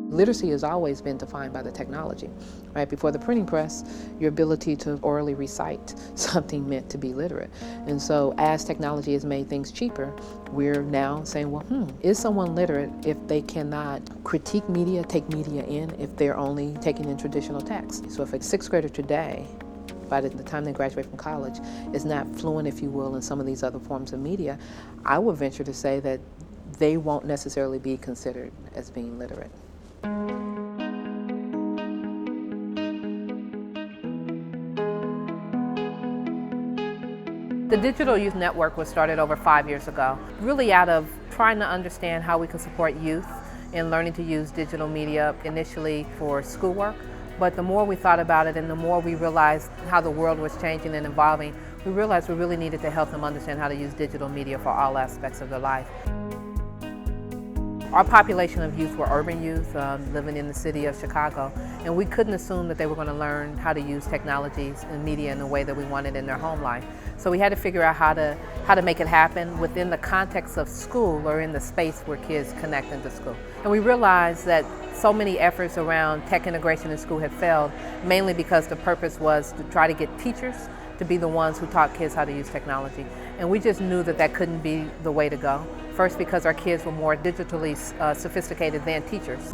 Literacy has always been defined by the technology, right? Before the printing press, your ability to orally recite something meant to be literate. And so as technology has made things cheaper, we're now saying, well, is someone literate if they cannot critique media, take media in, if they're only taking in traditional text? So if a sixth grader today, by the time they graduate from college, is not fluent, if you will, in some of these other forms of media, I would venture to say that they won't necessarily be considered as being literate. The Digital Youth Network was started over 5 years ago, really out of trying to understand how we can support youth in learning to use digital media initially for schoolwork. But the more we thought about it and the more we realized how the world was changing and evolving, we realized we really needed to help them understand how to use digital media for all aspects of their life. Our population of youth were urban youth living in the city of Chicago, and we couldn't assume that they were going to learn how to use technologies and media in the way that we wanted in their home life. So we had to figure out how to make it happen within the context of school or in the space where kids connect into school. And we realized that so many efforts around tech integration in school had failed, mainly because the purpose was to try to get teachers to be the ones who taught kids how to use technology. And we just knew that that couldn't be the way to go. First, because our kids were more digitally sophisticated than teachers.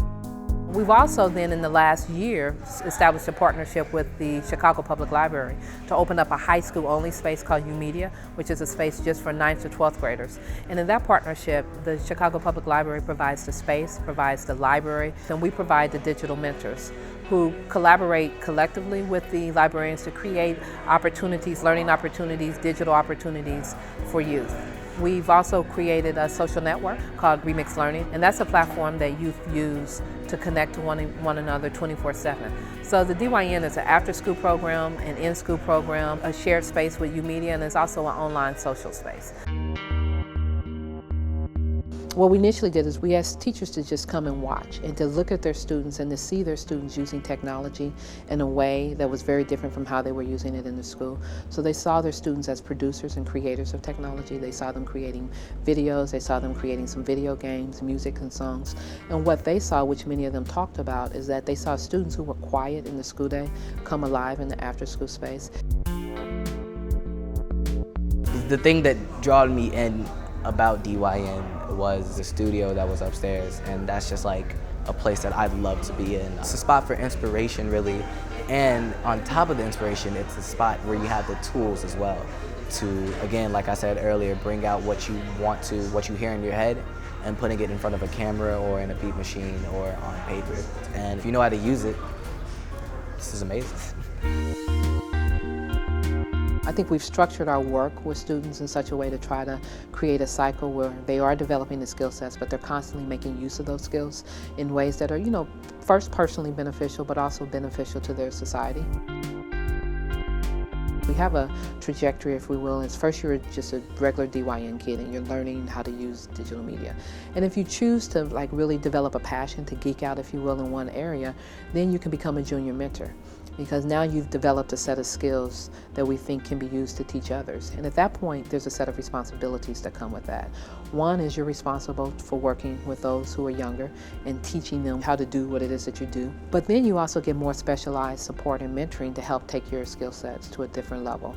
We've also then in the last year established a partnership with the Chicago Public Library to open up a high school only space called UMedia, which is a space just for 9th to 12th graders. And in that partnership, the Chicago Public Library provides the space, provides the library, and we provide the digital mentors who collaborate collectively with the librarians to create opportunities, learning opportunities, digital opportunities for youth. We've also created a social network called Remix Learning, and that's a platform that youth use to connect to one another 24/7. So the DYN is an after-school program, an in-school program, a shared space with UMedia, and it's also an online social space. What we initially did is we asked teachers to just come and watch and to look at their students and to see their students using technology in a way that was very different from how they were using it in the school. So they saw their students as producers and creators of technology. They saw them creating videos, they saw them creating some video games, music and songs. And what they saw, which many of them talked about, is that they saw students who were quiet in the school day come alive in the after-school space. The thing that drew me in about DYN was the studio that was upstairs, and that's just like a place that I'd love to be in. It's a spot for inspiration, really, and on top of the inspiration, it's a spot where you have the tools as well to, again, like I said earlier, bring out what you want to, what you hear in your head, and putting it in front of a camera or in a beat machine or on paper. And if you know how to use it, this is amazing. I think we've structured our work with students in such a way to try to create a cycle where they are developing the skill sets, but they're constantly making use of those skills in ways that are, first personally beneficial, but also beneficial to their society. We have a trajectory, if we will. It's first you're just a regular DYN kid and you're learning how to use digital media. And if you choose to really develop a passion to geek out, if you will, in one area, then you can become a junior mentor, because now you've developed a set of skills that we think can be used to teach others. And at that point, there's a set of responsibilities that come with that. One is you're responsible for working with those who are younger and teaching them how to do what it is that you do. But then you also get more specialized support and mentoring to help take your skill sets to a different level.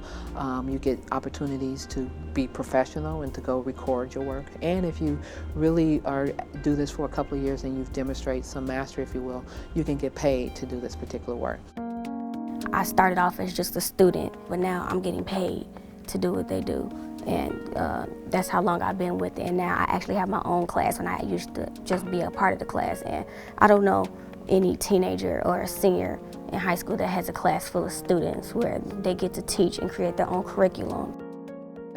You get opportunities to be professional and to go record your work. And if you really do this for a couple of years and you've demonstrated some mastery, if you will, you can get paid to do this particular work. I started off as just a student, but now I'm getting paid to do what they do. And that's how long I've been with it. And now I actually have my own class, and I used to just be a part of the class. And I don't know any teenager or a senior in high school that has a class full of students where they get to teach and create their own curriculum.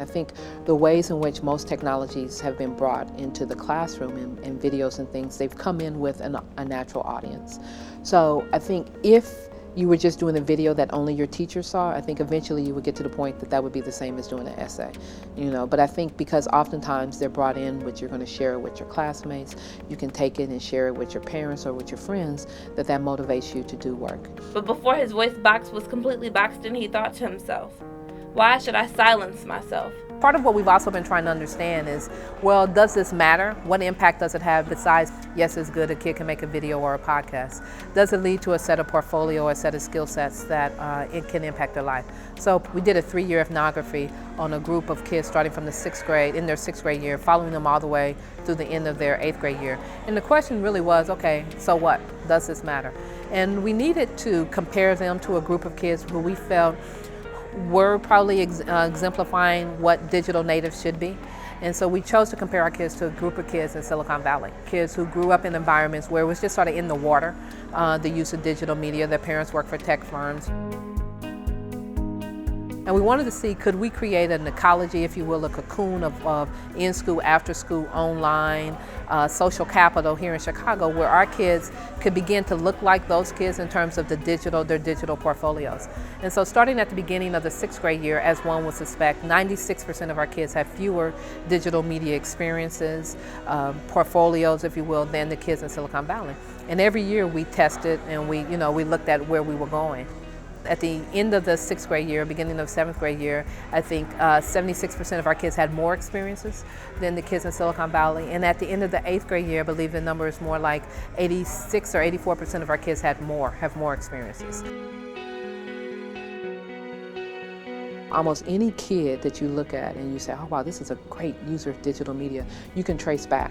I think the ways in which most technologies have been brought into the classroom and videos and things, they've come in with a natural audience. So I think if you were just doing a video that only your teacher saw, I think eventually you would get to the point that that would be the same as doing an essay, But I think because oftentimes they're brought in with, you're going to share it with your classmates, you can take it and share it with your parents or with your friends, that motivates you to do work. But before his voice box was completely boxed in, he thought to himself, Why should I silence myself? Part of what we've also been trying to understand is, well, does this matter? What impact does it have besides, yes, it's good, a kid can make a video or a podcast? Does it lead to a set of portfolio or a set of skill sets that it can impact their life? So we did a 3-year ethnography on a group of kids starting from the 6th grade, in their 6th grade year, following them all the way through the end of their 8th grade year. And the question really was, okay, so what? Does this matter? And we needed to compare them to a group of kids who we felt were probably exemplifying what digital natives should be. And so we chose to compare our kids to a group of kids in Silicon Valley, kids who grew up in environments where it was just sort of in the water, the use of digital media. Their parents worked for tech firms. And we wanted to see, could we create an ecology, if you will, a cocoon of in-school, after-school, online, social capital here in Chicago, where our kids could begin to look like those kids in terms of their digital portfolios. And so starting at the beginning of the 6th grade year, as one would suspect, 96% of our kids have fewer digital media experiences, portfolios, if you will, than the kids in Silicon Valley. And every year we tested and we looked at where we were going. At the end of the 6th grade year, beginning of 7th grade year, I think 76% of our kids had more experiences than the kids in Silicon Valley. And at the end of the 8th grade year, I believe the number is more like 86 or 84% of our kids have more experiences. Almost any kid that you look at and you say, oh wow, this is a great user of digital media, you can trace back.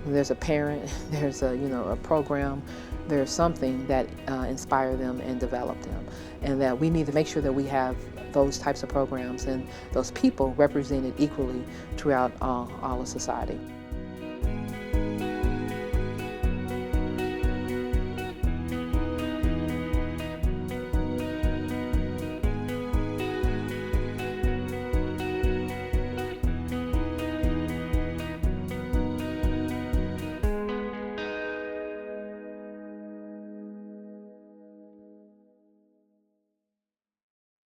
There's a parent, there's a program, there's something that inspired them and developed them. And that we need to make sure that we have those types of programs and those people represented equally throughout all of society.